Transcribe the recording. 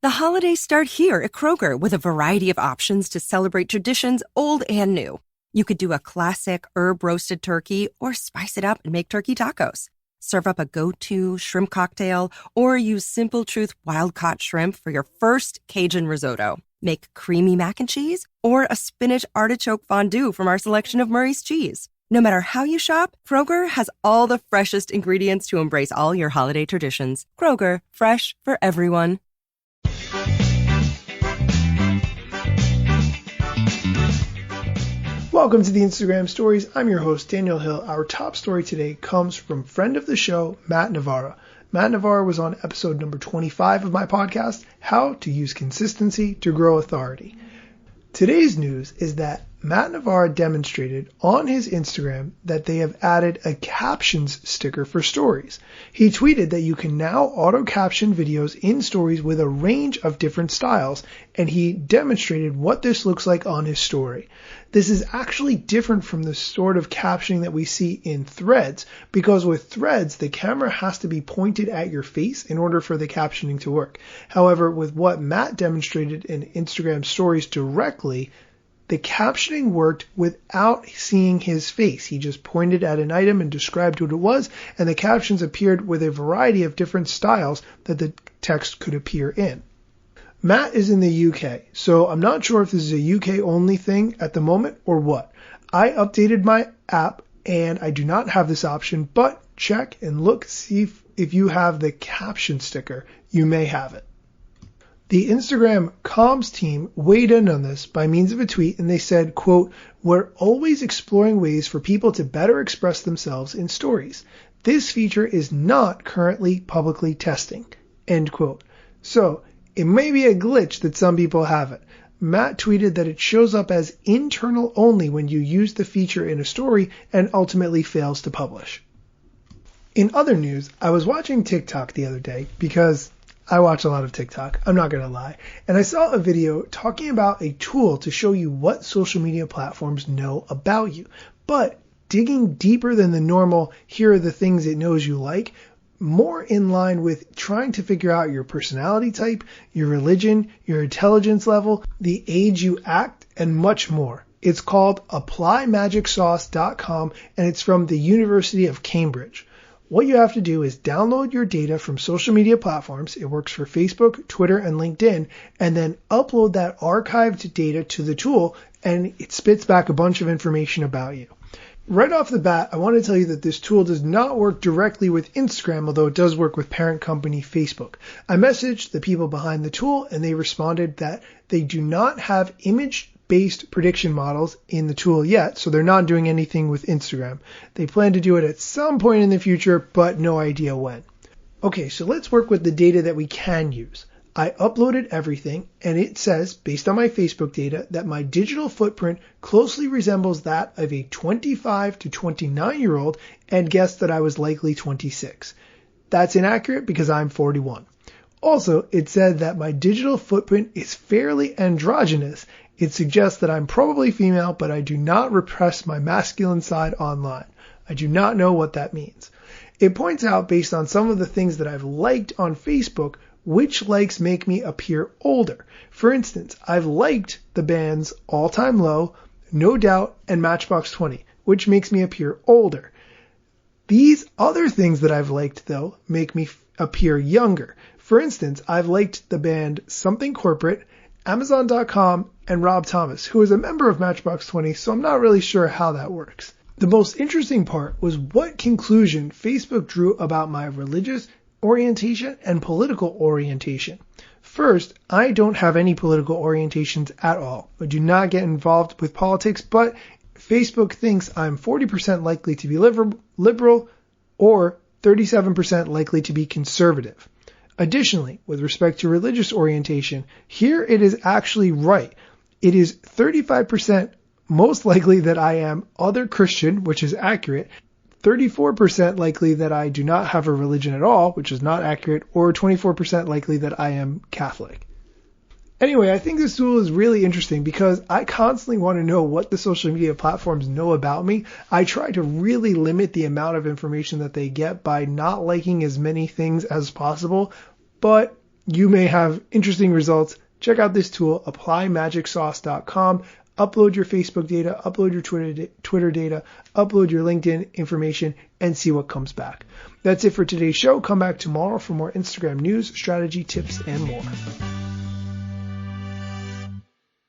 The holidays start here at Kroger with a variety of options to celebrate traditions old and new. You could do a classic herb-roasted turkey or spice it up and make turkey tacos. Serve up a go-to shrimp cocktail or use Simple Truth wild-caught shrimp for your first Cajun risotto. Make creamy mac and cheese or a spinach artichoke fondue from our selection of Murray's cheese. No matter how you shop, Kroger has all the freshest ingredients to embrace all your holiday traditions. Kroger, fresh for everyone. Welcome to the Instagram Stories. I'm your host, Daniel Hill. Our top story today comes from friend of the show, Matt Navarra. Matt Navarra was on episode number 25 of my podcast, How to Use Consistency to Grow Authority. Today's news is that Matt Navarra demonstrated on his Instagram that they have added a captions sticker for stories. He tweeted that you can now auto-caption videos in stories with a range of different styles, and he demonstrated what this looks like on his story. This is actually different from the sort of captioning that we see in Threads, because with Threads, the camera has to be pointed at your face in order for the captioning to work. However, with what Matt demonstrated in Instagram Stories directly, the captioning worked without seeing his face. He just pointed at an item and described what it was, and the captions appeared with a variety of different styles that the text could appear in. Matt is in the UK, so I'm not sure if this is a UK only thing at the moment or what. I updated my app and I do not have this option, but check and look, see if you have the caption sticker. You may have it. The Instagram comms team weighed in on this by means of a tweet, and they said, quote, "We're always exploring ways for people to better express themselves in stories. This feature is not currently publicly testing," end quote. So it may be a glitch that some people have it. Matt tweeted that it shows up as internal only when you use the feature in a story and ultimately fails to publish. In other news, I was watching TikTok the other day because I watch a lot of TikTok, I'm not going to lie, and I saw a video talking about a tool to show you what social media platforms know about you. But digging deeper than the normal, here are the things it knows you like, more in line with trying to figure out your personality type, your religion, your intelligence level, the age you act, and much more. It's called ApplyMagicSauce.com, and it's from the University of Cambridge. What you have to do is download your data from social media platforms. It works for Facebook, Twitter, and LinkedIn, and then upload that archived data to the tool, and it spits back a bunch of information about you. Right off the bat, I want to tell you that this tool does not work directly with Instagram, although it does work with parent company Facebook. I messaged the people behind the tool, and they responded that they do not have image-based prediction models in the tool yet, so they're not doing anything with Instagram. They plan to do it at some point in the future, but no idea when. Okay, so let's work with the data that we can use. I uploaded everything, and it says, based on my Facebook data, that my digital footprint closely resembles that of a 25 to 29-year-old, and guessed that I was likely 26. That's inaccurate because I'm 41. Also, it said that my digital footprint is fairly androgynous. It suggests that I'm probably female, but I do not repress my masculine side online. I do not know what that means. It points out, based on some of the things that I've liked on Facebook, which likes make me appear older. For instance, I've liked the bands All Time Low, No Doubt, and Matchbox 20, which makes me appear older. These other things that I've liked, though, make me appear younger. For instance, I've liked the band Something Corporate, Amazon.com, and Rob Thomas, who is a member of Matchbox 20, so I'm not really sure how that works. The most interesting part was what conclusion Facebook drew about my religious orientation and political orientation. First, I don't have any political orientations at all. I do not get involved with politics, but Facebook thinks I'm 40% likely to be liberal or 37% likely to be conservative. Additionally, with respect to religious orientation, here it is actually right. It is 35% most likely that I am other Christian, which is accurate, 34% likely that I do not have a religion at all, which is not accurate, or 24% likely that I am Catholic. Anyway, I think this tool is really interesting because I constantly want to know what the social media platforms know about me. I try to really limit the amount of information that they get by not liking as many things as possible, but you may have interesting results. Check out this tool, applymagicsauce.com. Upload your Facebook data, upload your Twitter data, upload your LinkedIn information, and see what comes back. That's it for today's show. Come back tomorrow for more Instagram news, strategy, tips, and more.